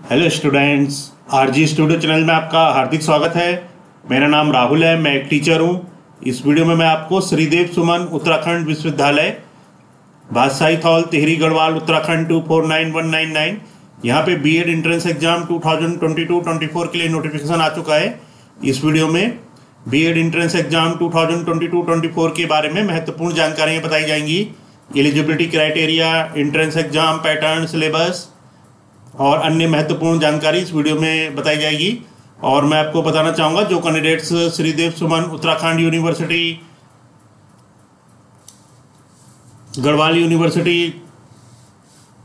Hello students, RG studio channel में आपका हार्दिक स्वागत है। मेरा नाम राहुल है, मैं एक टीचर हूँ। इस वीडियो में मैं आपको श्रीदेव सुमन उत्तराखंड विश्वविद्यालय बादशाही हॉल टिहरी गढ़वाल उत्तराखंड 249199 यहाँ पे बीएड एंट्रेंस एग्जाम 2022-24 के लिए नोटिफिकेशन आ चुका है। इस वीडियो में बीएड एंट्रेंस एग्जाम 2022-24 के बारे में महत्वपूर्ण जानकारियाँ बताई जाएंगी। Eligibility criteria, entrance exam pattern, syllabus और अन्य महत्वपूर्ण जानकारी इस वीडियो में बताई जाएगी। और मैं आपको बताना चाहूँगा, जो candidates Sridev Suman Uttarakhand university, Garhwal university,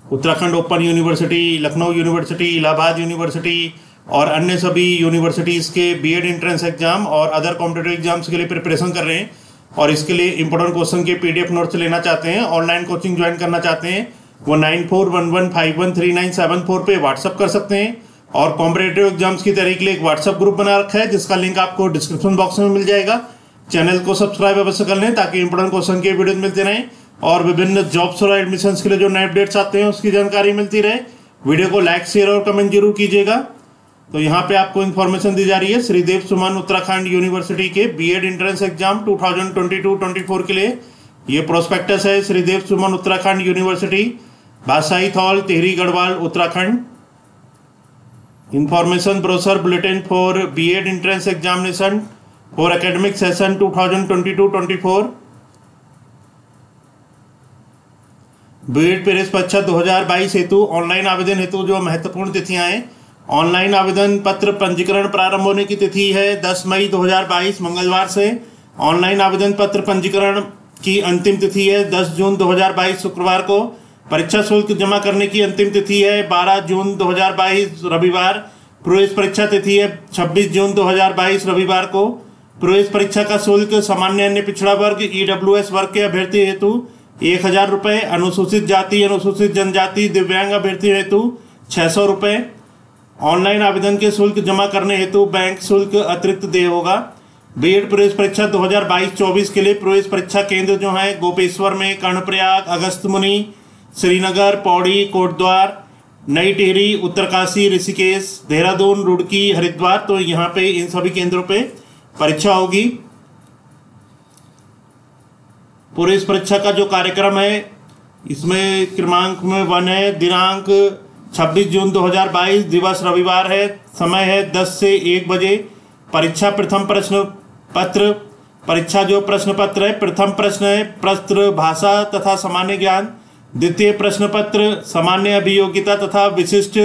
Uttarakhand open university, Lucknow university, Allahabad university और अन्य सभी यूनिवर्सिटीज़ के बीएड एंट्रेंस एग्जाम और अदर कॉम्पिटिटिव एग्जाम्स के लिए प्रिपरेशन कर रहे हैं और इसके लिए इंपॉर्टेंट क्वेश्चन के पीडीएफ नोट्स लेना चाहते हैं, ऑनलाइन कोचिंग ज्वाइन करना चाहते हैं, वो 9411513974 पे व्हाट्सअप कर सकते हैं। और कॉम्पिटिटिव एग्जाम्स की तैयारी के लिए एक व्हाट्सअप ग्रुप बना रखा है जिसका लिंक आपको डिस्क्रिप्शन बॉक्स में मिल जाएगा। चैनल को सब्सक्राइब अवश्य कर लें ताकि इंपॉर्टेंट क्वेश्चन के वीडियो मिलते रहें और विभिन्न जॉब्स और एडमिशन्स के लिए जो नए अपडेट्स आते हैं उसकी जानकारी मिलती रहे। वीडियो को लाइक, शेयर और कमेंट जरूर कीजिएगा। तो यहाँ पे आपको इन्फॉर्मेशन दी जा रही है श्रीदेव सुमन उत्तराखंड यूनिवर्सिटी के बीएड एंट्रेंस एग्जाम 2022-24 के लिए। ये प्रोस्पेक्टस है Sridev Suman Uttarakhand university Badshahi hall Tehri Garhwal Uttarakhand. Information brochure bulletin for BEd entrance examination for academic session 2022-24। BEd प्रवेश परीक्षा 2022 हेतु ऑनलाइन आवेदन हेतु जो महत्वपूर्ण तिथियां हैं, ऑनलाइन आवेदन पत्र पंजीकरण प्रारंभ होने की तिथि है 10 मई 2022 मंगलवार से। ऑनलाइन आवेदन पत्र पंजीकरण की अंतिम तिथि है 10 जून 2022 शुक्रवार को। परीक्षा शुल्क जमा करने की अंतिम तिथि है 12 जून 2022 रविवार। प्रवेश परीक्षा तिथि है 26 जून 2022 रविवार को। प्रवेश परीक्षा का शुल्क सामान्य अन्य पिछड़ा वर्ग ईडब्ल्यूएस वर्ग के अभ्यर्थी हेतु 1000 रुपये, अनुसूचित जाति अनुसूचित जनजाति दिव्यांग अभ्यर्थी हेतु 600 रुपये। ऑनलाइन आवेदन के शुल्क जमा करने हेतु बैंक शुल्क अतिरिक्त देय होगा। बीएड प्रवेश परीक्षा 2022-24 के लिए प्रवेश परीक्षा केंद्र जो है गोपेश्वर में, कर्णप्रयाग, अगस्त्यमुनि, श्रीनगर, पौड़ी, कोटद्वार, नई टिहरी, उत्तरकाशी, ऋषिकेश, देहरादून, रुड़की, हरिद्वार, तो यहाँ पे इन सभी केंद्रों पे परीक्षा होगी। प्रवेश परीक्षा का जो कार्यक्रम है इसमें क्रमांक में 1 है। दिनांक 26 जून 2022, दिवस रविवार है, समय है 10 से 1 बजे। परीक्षा प्रथम प्रश्न पत्र, परीक्षा जो प्रश्न पत्र है, प्रथम प्रश्न है प्रश्न भाषा तथा सामान्य ज्ञान, द्वितीय प्रश्न पत्र सामान्य अभियोग्यता तथा विशिष्ट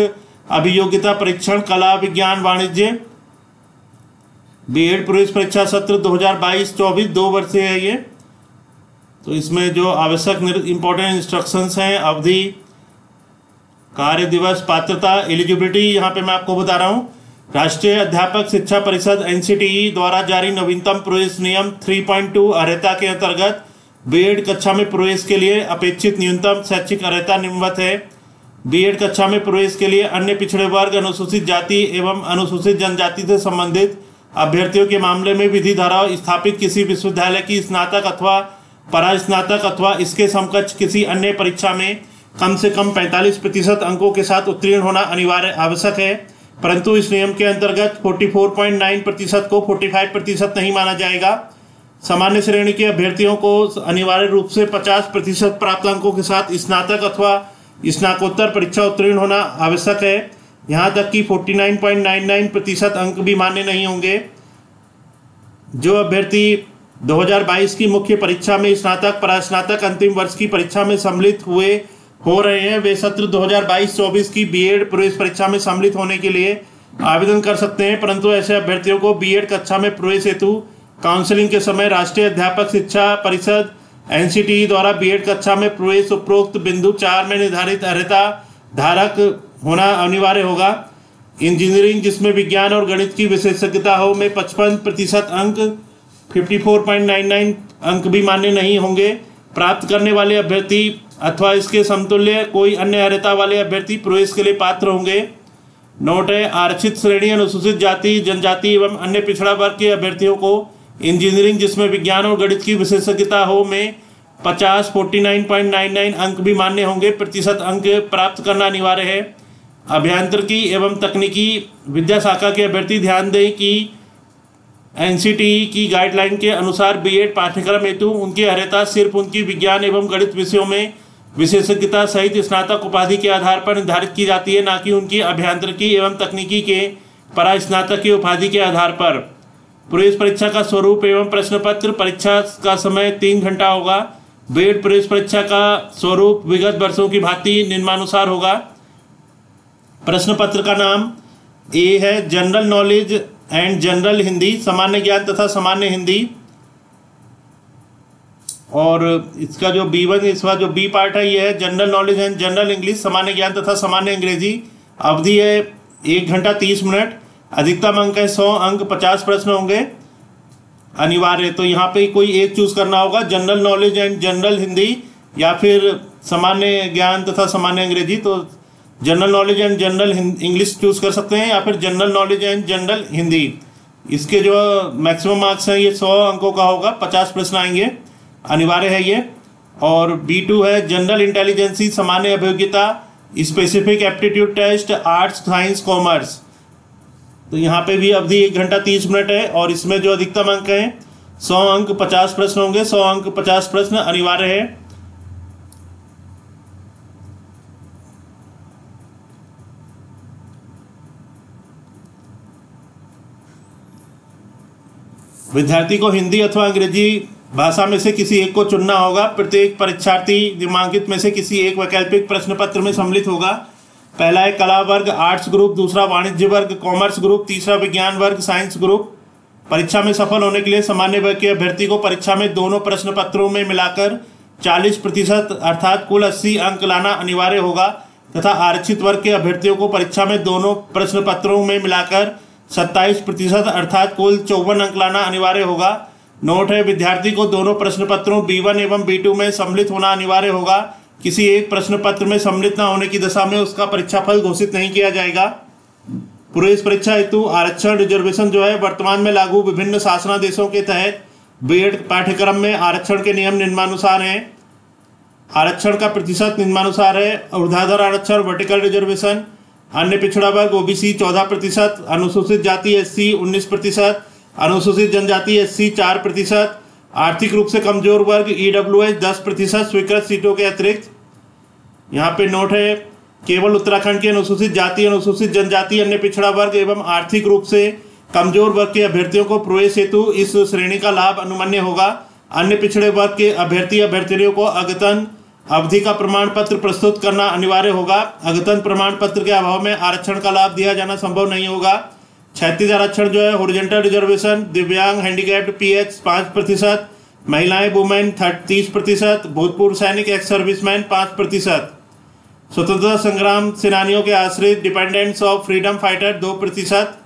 अभियोग्यता परीक्षण कला विज्ञान वाणिज्य। बीएड प्रवेश परीक्षा सत्र 2022-24 2 वर्षीय है ये। तो इसमें जो आवश्यक इंपॉर्टेंट इंस्ट्रक्शंस हैं, अवधि, कार्य दिवस, पात्रता, एलिजिबिलिटी, यहाँ पे मैं आपको बता रहा हूँ। राष्ट्रीय अध्यापक शिक्षा परिषद एनसीटीई द्वारा जारी नवीनतम प्रवेश नियम 3.2 अर्हता के अंतर्गत बीएड कक्षा में प्रवेश के लिए अपेक्षित न्यूनतम शैक्षिक अर्हता निम्नवत है। बीएड कक्षा में प्रवेश के लिए अन्य पिछड़े वर्ग, अनुसूचित जाति एवं अनुसूचित जनजाति से संबंधित अभ्यर्थियों के मामले में विधि धारा स्थापित किसी विश्वविद्यालय की स्नातक अथवा परास्नातक अथवा इसके समकक्ष किसी अन्य परीक्षा में कम से कम 45% अंकों के साथ उत्तीर्ण होना अनिवार्य आवश्यक है। परंतु इस नियम के अंतर्गत 44.9% को 45% नहीं माना जाएगा। सामान्य श्रेणी के अभ्यर्थियों को अनिवार्य रूप से 50% प्राप्त अंकों के साथ स्नातक अथवा स्नातकोत्तर परीक्षा उत्तीर्ण होना आवश्यक है। यहाँ तक कि 49.99% अंक भी मान्य नहीं होंगे। जो अभ्यर्थी 2022 की मुख्य परीक्षा में स्नातक परास्नातक अंतिम वर्ष की परीक्षा में सम्मिलित हो रहे हैं, वे सत्र 2022-24 की बीएड प्रवेश परीक्षा में सम्मिलित होने के लिए आवेदन कर सकते हैं। परंतु ऐसे अभ्यर्थियों को बीएड कक्षा में प्रवेश हेतु काउंसलिंग के समय राष्ट्रीय अध्यापक शिक्षा परिषद एनसीटीई द्वारा बीएड कक्षा में प्रवेश उपरोक्त बिंदु 4 में निर्धारित अर्हता धारक होना अनिवार्य होगा। इंजीनियरिंग जिसमें विज्ञान और गणित की विशेषज्ञता हो में 55% अंक 54.99 अंक भी मान्य नहीं होंगे। प्राप्त करने वाले अभ्यर्थी अथवा इसके समतुल्य कोई अन्य अर्हता वाले अभ्यर्थी प्रवेश के लिए पात्र होंगे। नोट है, आरक्षित श्रेणी अनुसूचित जाति जनजाति एवं अन्य पिछड़ा वर्ग के अभ्यर्थियों को इंजीनियरिंग जिसमें विज्ञान और गणित की विशेषज्ञता हो में 49.99 अंक भी मान्य होंगे। प्रतिशत अंक प्राप्त करना अनिवार्य है। अभियांत्रिकी एवं तकनीकी विद्या शाखा के अभ्यर्थी ध्यान दें कि एनसीटीई की गाइडलाइन के अनुसार बीएड पाठ्यक्रम हेतु उनकी अर्हता सिर्फ उनकी विज्ञान एवं गणित विषयों में विशेषज्ञता सहित स्नातक उपाधि के आधार पर निर्धारित की जाती है, न कि उनकी अभियांत्रिकी एवं तकनीकी के परास्नातक की उपाधि के आधार पर। प्रवेश परीक्षा का स्वरूप एवं प्रश्न पत्र। परीक्षा का समय 3 घंटा होगा। बीएड प्रवेश परीक्षा का स्वरूप विगत वर्षों की भांति निम्नानुसार होगा। प्रश्न पत्र का नाम ए है general knowledge and general Hindi, सामान्य ज्ञान तथा सामान्य हिंदी। और इसका जो B1 इसका जो बी पार्ट है ये है general knowledge and general English, सामान्य ज्ञान तथा सामान्य अंग्रेजी। अवधि है 1 घंटा 30 मिनट। अधिकतम अंक है 100 अंक। 50 प्रश्न होंगे अनिवार्य। तो यहाँ पे कोई एक चूज करना होगा, general knowledge and general Hindi या फिर सामान्य ज्ञान तथा सामान्य अंग्रेजी। तो general knowledge and general English choose कर सकते हैं या फिर general knowledge and general Hindi. इसके जो मैक्सिमम मार्क्स हैं ये 100 अंकों का होगा। 50 प्रश्न आएंगे, अनिवार्य है ये। और B2 है जनरल इंटेलिजेंसी, सामान्य अभियोग्यता, specific aptitude test, arts science commerce. तो यहाँ पे भी अवधि 1 घंटा 30 मिनट है और इसमें जो अधिकतम अंक हैं 100 अंक। 50 प्रश्न होंगे, 100 अंक 50 प्रश्न अनिवार्य है। विद्यार्थी को हिंदी अथवा अंग्रेजी भाषा में से किसी एक को चुनना होगा। प्रत्येक परीक्षार्थी निम्नलिखित में से किसी एक वैकल्पिक प्रश्न पत्र में सम्मिलित होगा। पहला है कला वर्ग आर्ट्स ग्रुप, दूसरा वाणिज्य वर्ग कॉमर्स ग्रुप, तीसरा विज्ञान वर्ग साइंस ग्रुप। परीक्षा में सफल होने के लिए सामान्य वर्ग के अभ्यर्थी को परीक्षा में दोनों प्रश्न पत्रों में मिलाकर 40% अर्थात कुल 80 अंक लाना अनिवार्य होगा तथा आरक्षित वर्ग के अभ्यर्थियों को परीक्षा में दोनों प्रश्न पत्रों में मिलाकर 27% अर्थात कुल 54 अंक लाना अनिवार्य होगा। नोट है, विद्यार्थी को दोनों प्रश्न पत्रों B1 एवं B2 में सम्मिलित होना अनिवार्य होगा। किसी एक प्रश्न पत्र में सम्मिलित न होने की दशा में उसका परीक्षाफल घोषित नहीं किया जाएगा। प्रवेश परीक्षा हेतु आरक्षण रिजर्वेशन जो है वर्तमान में लागू विभिन्न शासनादेशों के तहत बीएड पाठ्यक्रम में आरक्षण के नियम निम्नानुसार हैं। आरक्षण का प्रतिशत निम्नानुसार है। ऊर्ध्वाधर आरक्षण वर्टिकल रिजर्वेशन, अन्य पिछड़ा वर्ग OBC 14%, अनुसूचित जाति SC 19%, अनुसूचित जनजाति SC 4%, आर्थिक रूप से कमजोर वर्ग EWS 10% स्वीकृत सीटों के अतिरिक्त। यहाँ पे नोट है, केवल उत्तराखंड के अनुसूचित जाति, अनुसूचित जनजाति, अन्य पिछड़ा वर्ग एवं आर्थिक रूप से कमजोर वर्ग के अभ्यर्थियों को प्रवेश हेतु इस श्रेणी का लाभ अनुमन्य होगा। अन्य पिछड़े वर्ग के अभ्यर्थियों को अद्यतन अवधि का प्रमाण पत्र प्रस्तुत करना अनिवार्य होगा। अद्यतन प्रमाण पत्र के अभाव में आरक्षण का लाभ दिया जाना संभव नहीं होगा। 36 आरक्षण जो है हॉरिजॉन्टल रिजर्वेशन, दिव्यांग हैंडीकैप्ड PH 5%, महिलाएं वुमेन 30%, भूतपूर्व सैनिक एक्स सर्विसमैन 5%, स्वतंत्रता संग्राम सेनानियों के आश्रित डिपेंडेंट्स ऑफ फ्रीडम फाइटर 2%।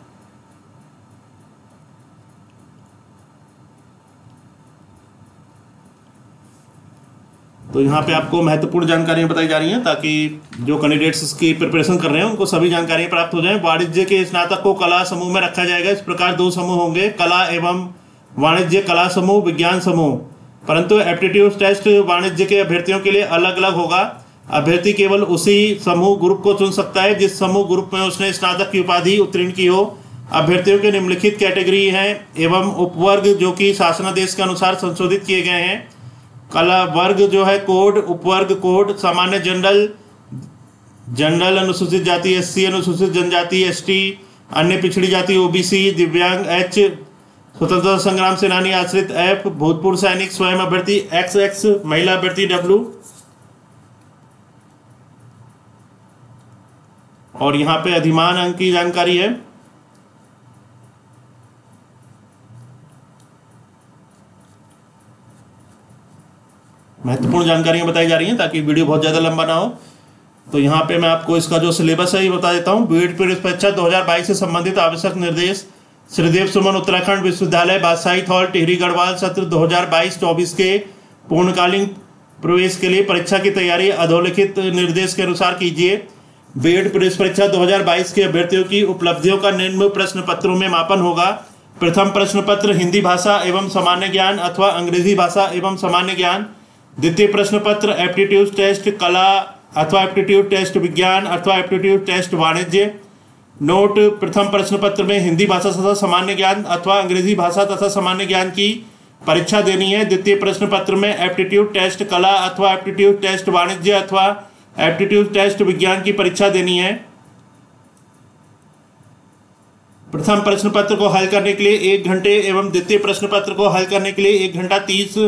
तो यहाँ पे आपको महत्वपूर्ण जानकारियां बताई जा रही हैं ताकि जो कैंडिडेट्स इसकी प्रिपरेशन कर रहे हैं उनको सभी जानकारियां प्राप्त हो जाएं। वाणिज्य के स्नातक को कला समूह में रखा जाएगा। इस प्रकार 2 समूह होंगे, कला एवं वाणिज्य कला समूह, विज्ञान समूह। परंतु एप्टीट्यूड टेस्ट वाणिज्य के अभ्यर्थियों के लिए अलग अलग होगा। अभ्यर्थी केवल उसी समूह ग्रुप को चुन सकता है जिस समूह ग्रुप में उसने स्नातक की उपाधि उत्तीर्ण की हो। अभ्यर्थियों के निम्नलिखित कैटेगरी हैं एवं उपवर्ग जो कि शासनादेश के अनुसार संशोधित किए गए हैं। कला वर्ग जो है कोड, उपवर्ग कोड, सामान्य जनरल, अनुसूचित जाति SC, अनुसूचित जनजाति ST, अन्य पिछड़ी जाति OBC, दिव्यांग H, स्वतंत्रता संग्राम सेनानी आश्रित F, भूतपूर्व सैनिक स्वयं अभ्यर्थी XX, महिला अभ्यर्थी W। और यहाँ पे अधिमान अंक की जानकारी है। महत्वपूर्ण जानकारियां बताई जा रही हैं ताकि वीडियो बहुत ज़्यादा लंबा ना हो। तो यहाँ पे मैं आपको इसका जो सिलेबस है ये बता देता हूँ। बीएड प्रवेश परीक्षा 2022 से संबंधित आवश्यक निर्देश। श्रीदेव सुमन उत्तराखंड विश्वविद्यालय बादशाही हॉल टिहरी गढ़वाल सत्र 2022-24 के पूर्णकालीन प्रवेश के लिए परीक्षा की तैयारी अधोलिखित निर्देश के अनुसार कीजिए। बीएड प्रवेश परीक्षा 2022 के अभ्यर्थियों की उपलब्धियों का निम्न प्रश्न पत्रों में मापन होगा। प्रथम प्रश्न पत्र हिंदी भाषा एवं सामान्य ज्ञान अथवा अंग्रेजी भाषा एवं सामान्य ज्ञान। द्वितीय प्रश्न पत्र एप्टीट्यूड टेस्ट कला अथवा एप्टीट्यूड टेस्ट विज्ञान अथवा एप्टीट्यूड टेस्ट वाणिज्य। नोट: प्रथम प्रश्न पत्र में हिंदी भाषा तथा सामान्य ज्ञान अथवा अंग्रेजी भाषा तथा सामान्य ज्ञान की परीक्षा देनी है। द्वितीय प्रश्न पत्र में एप्टीट्यूड टेस्ट कला अथवा एप्टीट्यूड टेस्ट वाणिज्य अथवा एप्टीट्यूड टेस्ट विज्ञान की परीक्षा देनी है। प्रथम प्रश्न पत्र को हल करने के लिए 1 घंटे एवं द्वितीय प्रश्न पत्र को हल करने के लिए 1 घंटा 30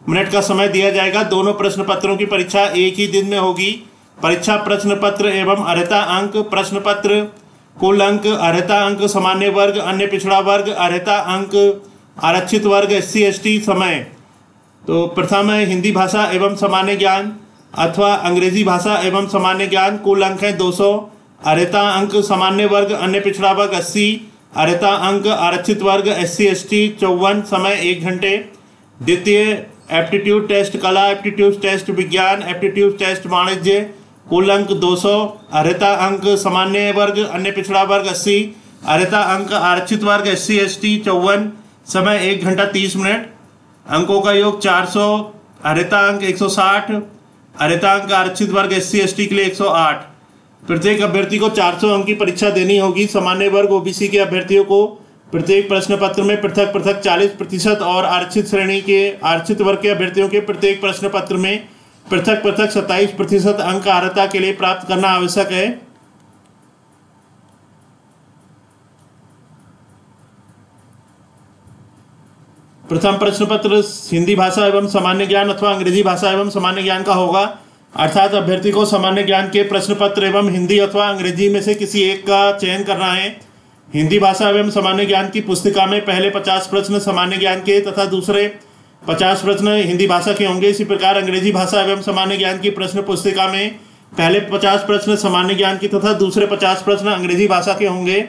मिनट का समय दिया जाएगा। दोनों प्रश्न पत्रों की परीक्षा एक ही दिन में होगी। परीक्षा प्रश्न पत्र एवं अर्हता अंक: प्रश्न पत्र कुल अंक, अर्हता अंक सामान्य वर्ग, अन्य पिछड़ा वर्ग, अर्हता अंक आरक्षित वर्ग, SC ST। समय: तो प्रथम है हिंदी भाषा एवं सामान्य ज्ञान अथवा अंग्रेजी भाषा एवं सामान्य ज्ञान। कुल अंक है 200। अर्हता अंक सामान्य वर्ग, अन्य पिछड़ा वर्ग 80, अर्हता अंक आरक्षित वर्ग SC ST 54। समय 1 घंटे। द्वितीय एप्टीट्यूड टेस्ट कला, एप्टीट्यूड टेस्ट विज्ञान, एप्टीट्यूड टेस्ट वाणिज्य। कुल अंक 200, अर्हता अंक सामान्य वर्ग, अन्य पिछड़ा वर्ग 80, अर्हता अंक आरक्षित वर्ग SC ST 54। समय 1 घंटा 30 मिनट। अंकों का योग 400, अर्हता अंक 160, अर्हता अंक आरक्षित वर्ग SC ST के लिए 108। प्रत्येक अभ्यर्थी को 400 अंक की परीक्षा देनी होगी। सामान्य वर्ग OBC के अभ्यर्थियों को प्रत्येक प्रश्न पत्र में पृथक पृथक 40% और आरक्षित श्रेणी के आरक्षित वर्ग के अभ्यर्थियों के प्रत्येक प्रश्न पत्र में पृथक पृथक 27% अंक अर्हता के लिए प्राप्त करना आवश्यक है। प्रथम प्रश्न पत्र हिंदी भाषा एवं सामान्य ज्ञान अथवा अंग्रेजी भाषा एवं सामान्य ज्ञान का होगा, अर्थात अभ्यर्थी को सामान्य ज्ञान के प्रश्न पत्र एवं हिंदी अथवा अंग्रेजी में से किसी एक का चयन करना है। हिंदी भाषा एवं सामान्य ज्ञान की पुस्तिका में पहले 50 प्रश्न सामान्य ज्ञान के तथा दूसरे 50 प्रश्न हिंदी भाषा के होंगे। इसी प्रकार अंग्रेजी भाषा एवं सामान्य ज्ञान की प्रश्न पुस्तिका में पहले 50 प्रश्न सामान्य ज्ञान की तथा दूसरे 50 प्रश्न अंग्रेजी भाषा के होंगे।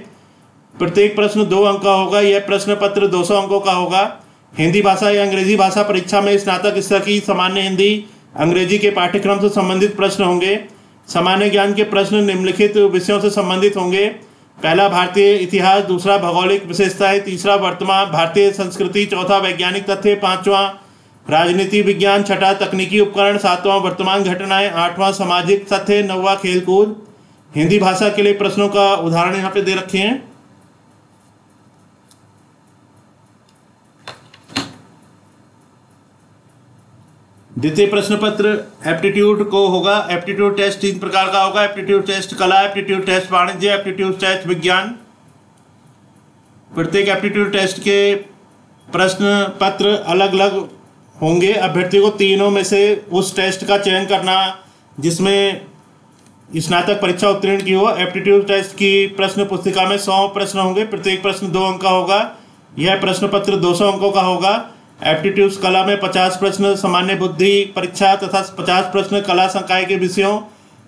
प्रत्येक प्रश्न 2 अंक का होगा। यह प्रश्न पत्र 200 अंकों का होगा। हिंदी भाषा या अंग्रेजी भाषा परीक्षा में स्नातक स्तर की सामान्य हिंदी अंग्रेजी के पाठ्यक्रम से संबंधित प्रश्न होंगे। सामान्य ज्ञान के प्रश्न निम्नलिखित विषयों से संबंधित होंगे: पहला भारतीय इतिहास, दूसरा भौगोलिक विशेषताएं, तीसरा वर्तमान भारतीय संस्कृति, चौथा वैज्ञानिक तथ्य, पांचवा राजनीति विज्ञान, छठा तकनीकी उपकरण, सातवां वर्तमान घटनाएं, आठवां सामाजिक तथ्य, नौवां खेलकूद। हिंदी भाषा के लिए प्रश्नों का उदाहरण यहाँ पे दे रखे हैं। द्वितीय प्रश्न पत्र एप्टीट्यूड को होगा। एप्टीट्यूड टेस्ट 3 प्रकार का होगा: एप्टीट्यूड टेस्ट कला, एप्टीट्यूड टेस्ट वाणिज्य, एप्टीट्यूड टेस्ट विज्ञान। प्रत्येक एप्टीट्यूड टेस्ट के प्रश्न पत्र अलग अलग होंगे। अभ्यर्थी को तीनों में से उस टेस्ट का चयन करना जिसमें स्नातक परीक्षा उत्तीर्ण की हो। एप्टीट्यूड टेस्ट की प्रश्न पुस्तिका में 100 प्रश्न होंगे। प्रत्येक प्रश्न 2 अंक का होगा। यह प्रश्न पत्र 200 अंकों का होगा। एप्टीट्यूड कला में 50 प्रश्न सामान्य बुद्धि परीक्षा तथा 50 प्रश्न कला संकाय के विषयों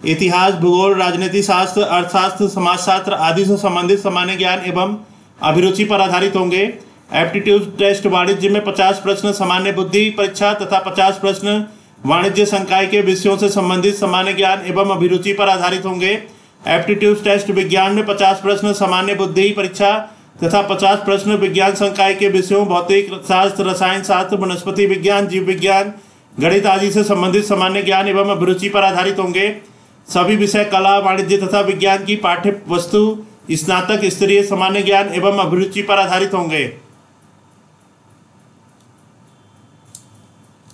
इतिहास, भूगोल, राजनीति शास्त्र, अर्थशास्त्र, समाजशास्त्र आदि से संबंधित सामान्य ज्ञान एवं अभिरुचि पर आधारित होंगे। एप्टीट्यूड टेस्ट वाणिज्य में 50 प्रश्न सामान्य बुद्धि परीक्षा तथा 50 प्रश्न वाणिज्य संकाय के विषयों से संबंधित सामान्य ज्ञान एवं अभिरुचि पर आधारित होंगे। एप्टीट्यूड टेस्ट विज्ञान में 50 प्रश्न सामान्य बुद्धि परीक्षा तथा 50 प्रश्न विज्ञान संकाय के विषयों भौतिक शास्त्र, रसायन शास्त्र, वनस्पति विज्ञान, जीव विज्ञान, गणित आदि से संबंधित सामान्य ज्ञान एवं अभिरुचि पर आधारित होंगे। सभी विषय कला, वाणिज्य तथा विज्ञान की पाठ्य वस्तु स्नातक स्तरीय सामान्य ज्ञान एवं अभिरुचि पर आधारित होंगे।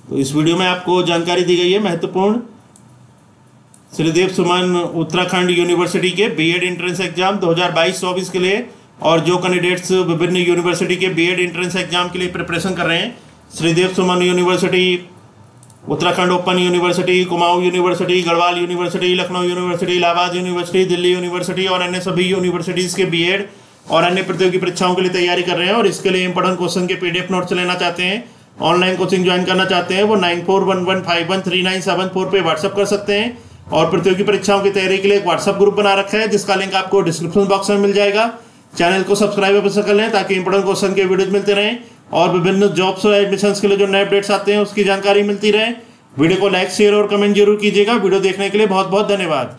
तो इस वीडियो में आपको जानकारी दी गई है महत्वपूर्ण श्रीदेव सुमन उत्तराखंड यूनिवर्सिटी के बीएड एंट्रेंस एग्जाम 2022-24 के लिए, और जो कैंडिडेट्स विभिन्न यूनिवर्सिटी के बीएड एंट्रेंस एग्जाम के लिए प्रिपरेशन कर रहे हैं, Sridev Suman university, Uttarakhand open university, Kumaon university, Garhwal university, Lucknow university, Allahabad university, Delhi university और अन्य सभी यूनिवर्सिटीज़ के बीएड और अन्य प्रतियोगी परीक्षाओं के लिए तैयारी कर रहे हैं और इसके लिए इंपॉर्टेंट क्वेश्चन के PDF नोट्स लेना चाहते हैं, ऑनलाइन कोचिंग ज्वाइन करना चाहते हैं, वो 9411513974 पे व्हाट्सअप कर सकते हैं। और प्रतियोगी परीक्षाओं की तैयारी के लिए एक व्हाट्सअप ग्रुप बना रखा है जिसका लिंक आपको डिस्क्रिप्शन बॉक्स में मिल जाएगा। चैनल को सब्सक्राइब अवश्य कर लें ताकि इंपॉर्टेंट क्वेश्चन के वीडियोज मिलते रहें और विभिन्न जॉब्स और एडमिशन्स के लिए जो नए अपडेट्स आते हैं उसकी जानकारी मिलती रहे। वीडियो को लाइक, शेयर और कमेंट जरूर कीजिएगा। वीडियो देखने के लिए बहुत बहुत धन्यवाद।